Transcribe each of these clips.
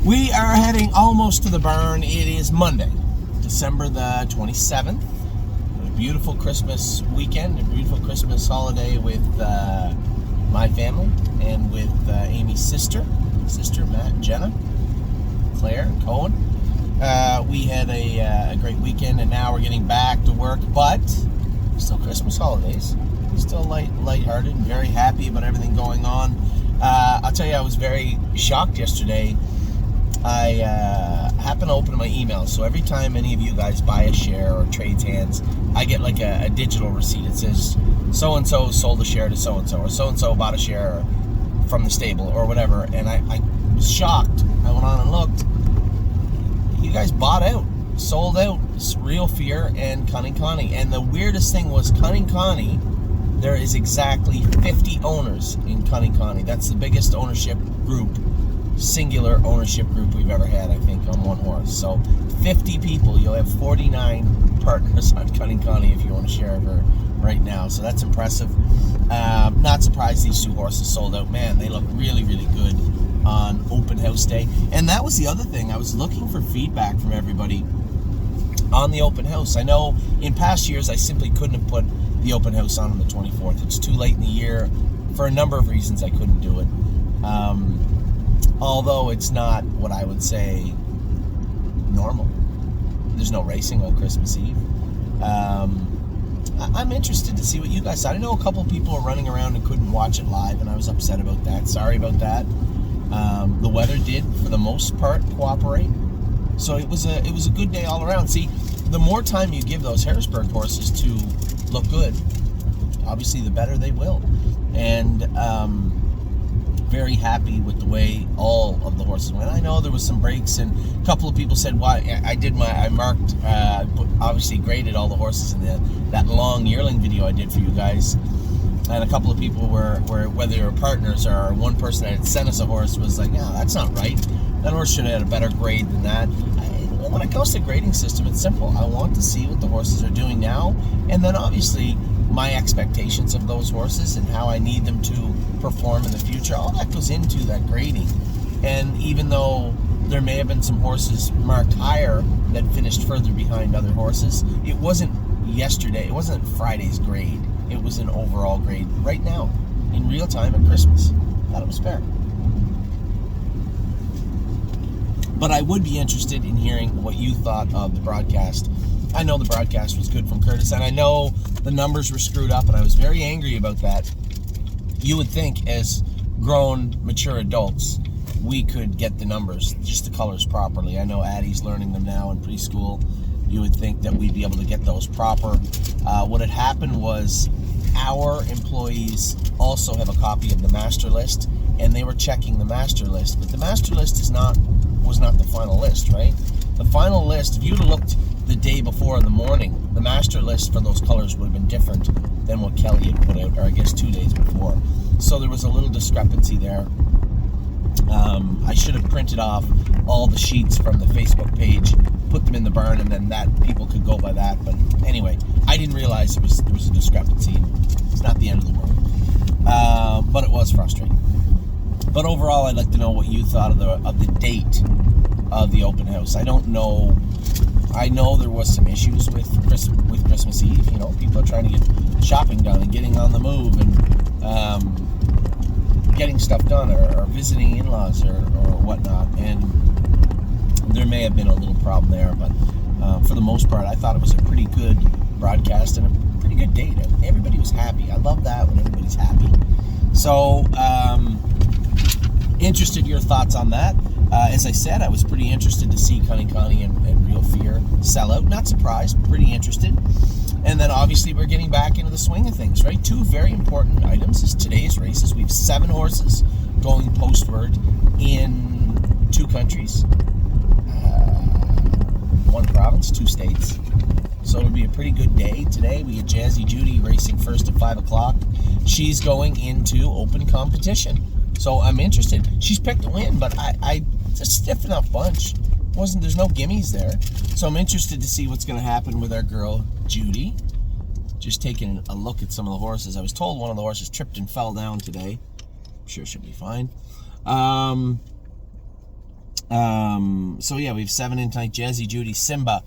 We are heading almost to the barn. It is Monday, December the 27th. A beautiful Christmas weekend, a beautiful Christmas holiday with my family and with Amy's sister, Matt, Jenna, Claire, and Cohen. We had a great weekend, and now we're getting back to work, but still Christmas holidays. Still lighthearted and very happy about everything going on. I'll tell you, I was very shocked yesterday. I happened to open my email, so every time any of you guys buy a share or trades hands, I get like a digital receipt. It says so-and-so sold a share to so-and-so, or so-and-so bought a share from the stable, or whatever, and I was shocked. I went on and looked. You guys bought out, sold out Real Fear and Cunning Connie, and the weirdest thing was Cunning Connie, there is exactly 50 owners in Cunning Connie. That's the biggest ownership group, singular ownership group we've ever had, I think, on one horse. So 50 people. You'll have 49 partners on Cunning Connie if you want to share her right now. So that's impressive. Not surprised these two horses sold out. Man, they look really, really good on open house day. And that was the other thing. I was looking for feedback from everybody on the open house. I know in past years I simply couldn't have put the open house on the 24th. It's too late in the year. For a number of reasons I couldn't do it. Although it's not what I would say normal. There's no racing on Christmas Eve. I'm interested to see what you guys thought. I know a couple of people are running around and couldn't watch it live, and I was upset about that. Sorry about that. The weather did, for the most part, cooperate. So it was a good day all around. See, the more time you give those Harrisburg horses to look good, obviously the better they will. And very happy with the way all of the horses went. I know there was some breaks, and a couple of people said, "Why?" I marked, obviously graded all the horses in that long yearling video I did for you guys. And a couple of people were whether they were partners or one person that had sent us a horse was like, "No, that's not right. That horse should have had a better grade than that." When it comes to grading system, it's simple. I want to see what the horses are doing now, and then obviously my expectations of those horses and how I need them to perform in the future. All that goes into that grading. And even though there may have been some horses marked higher that finished further behind other horses, it wasn't yesterday. It wasn't Friday's grade. It was an overall grade right now, in real time at Christmas. I thought it was fair. But I would be interested in hearing what you thought of the broadcast. I know the broadcast was good from Curtis, and I know the numbers were screwed up, and I was very angry about that. You would think, as grown, mature adults, we could get the numbers, just the colors, properly. I know Addie's learning them now in preschool. You would think that we'd be able to get those proper. What had happened was our employees also have a copy of the master list, and they were checking the master list, but the master list was not the final list, right? The final list, if you'd have looked the day before in the morning, the master list for those colors would have been different than what Kelly had put out, or I guess 2 days before. So there was a little discrepancy there. I should have printed off all the sheets from the Facebook page, put them in the barn, and then that people could go by that. But anyway, I didn't realize there was a discrepancy. It's not the end of the world, but it was frustrating. But overall, I'd like to know what you thought of the date of the open house. I don't know. I know there was some issues with Christmas Eve. You know, people are trying to get shopping done and getting on the move and getting stuff done, or visiting in-laws or whatnot. And there may have been a little problem there, but for the most part, I thought it was a pretty good broadcast and a pretty good date. Everybody was happy. I love that when everybody's happy. So, interested in your thoughts on that. As I said, I was pretty interested to see Cunning Connie and Real Fear sell out. Not surprised, pretty interested. And then obviously we're getting back into the swing of things, right? Two very important items is today's races. We have 7 horses going postward in 2 countries, 1 province, 2 states. So it'll be a pretty good day today. We get Jazzy Judy racing first at 5 o'clock. She's going into open competition. So I'm interested. She's picked to win, but it's a stiff enough bunch. There's no gimmies there. So I'm interested to see what's going to happen with our girl, Judy. Just taking a look at some of the horses. I was told one of the horses tripped and fell down today. I'm sure she'll be fine. So yeah, we have 7 in tonight. Jazzy, Judy, Simba,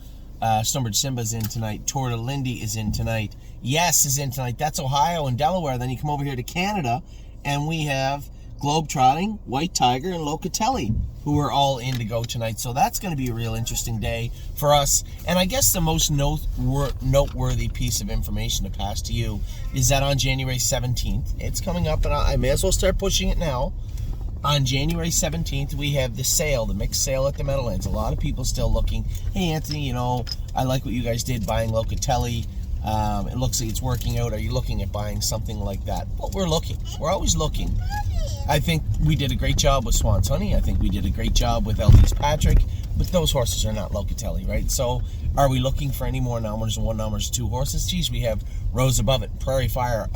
Stonebridge Simba's in tonight. Torta Lindy is in tonight. Yes is in tonight. That's Ohio and Delaware. Then you come over here to Canada, and we have Globetrotting, White Tiger, and Locatelli, who are all in to go tonight. So that's going to be a real interesting day for us. And I guess the most noteworthy piece of information to pass to you is that on January 17th, it's coming up, and I may as well start pushing it now. On January 17th, we have the sale, the mixed sale at the Meadowlands. A lot of people still looking. Hey, Anthony, you know, I like what you guys did buying Locatelli. It looks like it's working out. Are you looking at buying something like that? Well, we're looking. We're always looking. I think we did a great job with Swan's Honey. I think we did a great job with LD's Patrick. But those horses are not Locatelli, right? So are we looking for any more numbers and 1 numbers, 2 horses? Geez, we have Rose Above It, Prairie Fire,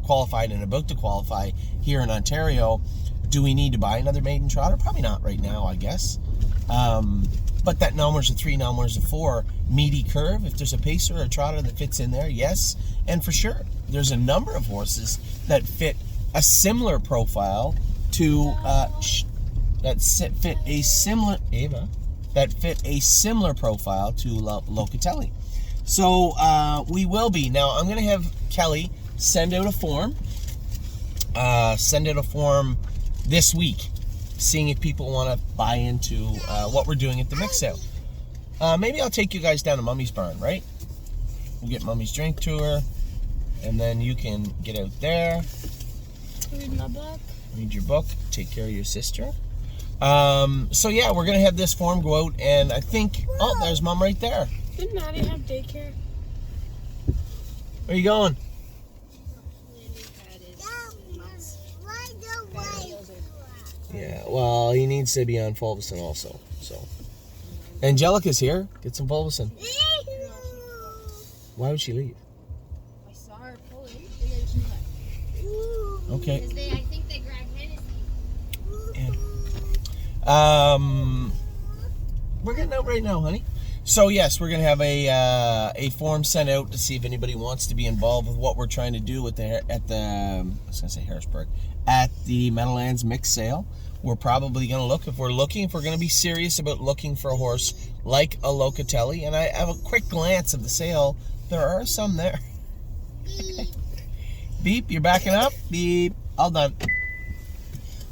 qualified and about to qualify here in Ontario. Do we need to buy another maiden trotter? Probably not right now, I guess. But that numbers of 3, numbers of 4, meaty curve, if there's a pacer or a trotter that fits in there, yes. And for sure, there's a number of horses that fit a similar profile to that fit a similar profile to Locatelli. So we will be. Now I'm going to have Kelly send out a form. This week, seeing if people want to buy into what we're doing at the mix sale. Maybe I'll take you guys down to Mummy's Barn, right? We'll get Mummy's drink tour, and then you can get out there. Read my book. Read your book. Take care of your sister. So yeah, we're gonna have this form go out, and I think there's Mom right there. Didn't Maddie have daycare? Where are you going? Yeah, well, he needs to be on Fulveston also. So, Angelica's here. Get some Fulveston. Why would she leave? I saw her pulling, and then she left. Okay. Because I think they grabbed Hennessy. Yeah. We're getting out right now, honey. So yes, we're gonna have a form sent out to see if anybody wants to be involved with what we're trying to do with I was gonna say Harrisburg, at the Meadowlands mix sale. We're probably gonna look if we're gonna be serious about looking for a horse like a Locatelli. And I have a quick glance of the sale. There are some there. Beep, you're backing up. Beep, all done.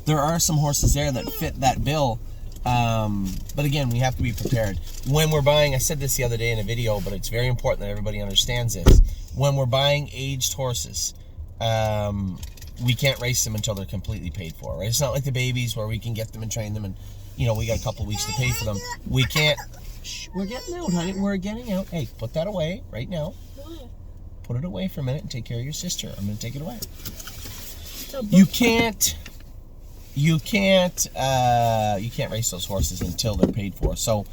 There are some horses there that fit that bill. But again, we have to be prepared. When we're buying, I said this the other day in a video, but it's very important that everybody understands this. When we're buying aged horses, we can't race them until they're completely paid for, right? It's not like the babies where we can get them and train them and, you know, we got a couple weeks to pay for them. We can't. Shh, we're getting out, honey. We're getting out. Hey, put that away right now. What? Put it away for a minute and take care of your sister. I'm going to take it away. You can't race those horses until they're paid for. So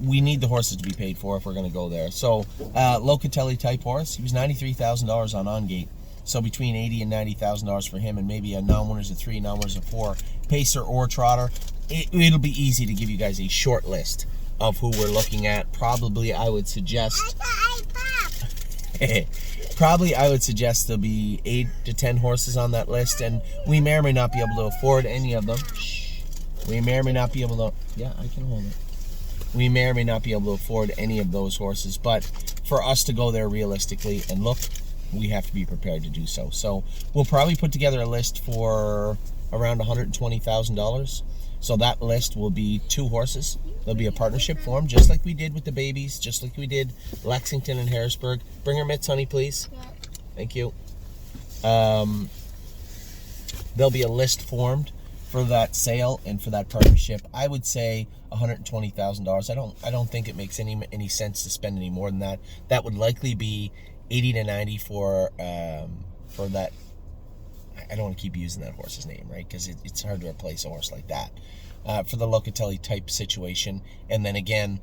we need the horses to be paid for if we're going to go there. So Locatelli type horse, he was $93,000 on gate. So between $80,000 and $90,000 for him, and maybe a non-winners of 3, non-winners of 4, pacer or trotter. It'll be easy to give you guys a short list of who we're looking at. Probably I would suggest there'll be 8 to 10 horses on that list, and we may or may not be able to afford any of them. We may or may not be able to. Yeah, I can hold it. We may or may not be able to afford any of those horses, but for us to go there realistically and look, we have to be prepared to do so. So we'll probably put together a list for around $120,000. So that list will be 2 horses. There'll be a partnership form, just like we did with the babies, just like we did Lexington and Harrisburg. Bring her mitts, honey, please. Yeah. Thank you. There'll be a list formed for that sale and for that partnership. I would say $120,000. I don't think it makes any sense to spend any more than that. That would likely be 80 to 90 for that. I don't want to keep using that horse's name, right? Because it's hard to replace a horse like that. For the Locatelli type situation. And then again,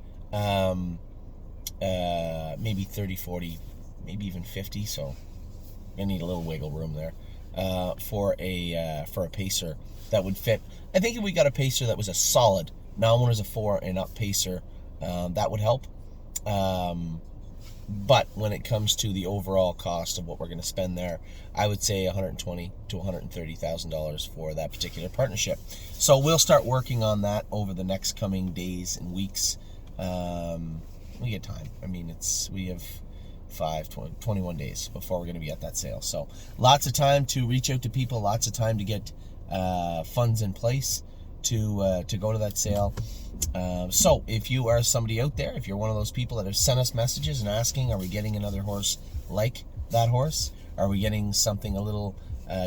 maybe 30, 40, maybe even 50. So I need a little wiggle room there for a pacer that would fit. I think if we got a pacer that was a solid, non-winners a 4 and up pacer, that would help. But when it comes to the overall cost of what we're going to spend there, I would say $120,000 to $130,000 for that particular partnership. So we'll start working on that over the next coming days and weeks. We get time. I mean, we have 21 days before we're going to be at that sale. So lots of time to reach out to people, lots of time to get funds in place to go to that sale. So if you are somebody out there, if you're one of those people that have sent us messages and asking, are we getting another horse like that horse? Are we getting something a little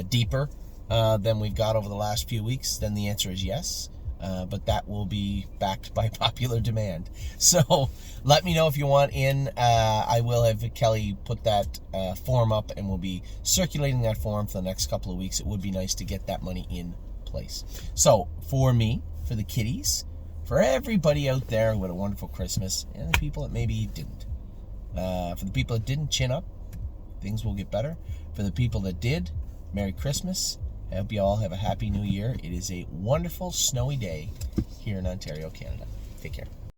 deeper than we've got over the last few weeks? Then the answer is yes. But that will be backed by popular demand. So let me know if you want in. I will have Kelly put that form up, and we'll be circulating that form for the next couple of weeks. It would be nice to get that money in place. So for me, for the kiddies, for everybody out there who had a wonderful Christmas, and the people that maybe didn't. For the people that didn't, chin up. Things will get better. For the people that did, Merry Christmas. I hope you all have a happy new year. It is a wonderful snowy day here in Ontario, Canada. Take care.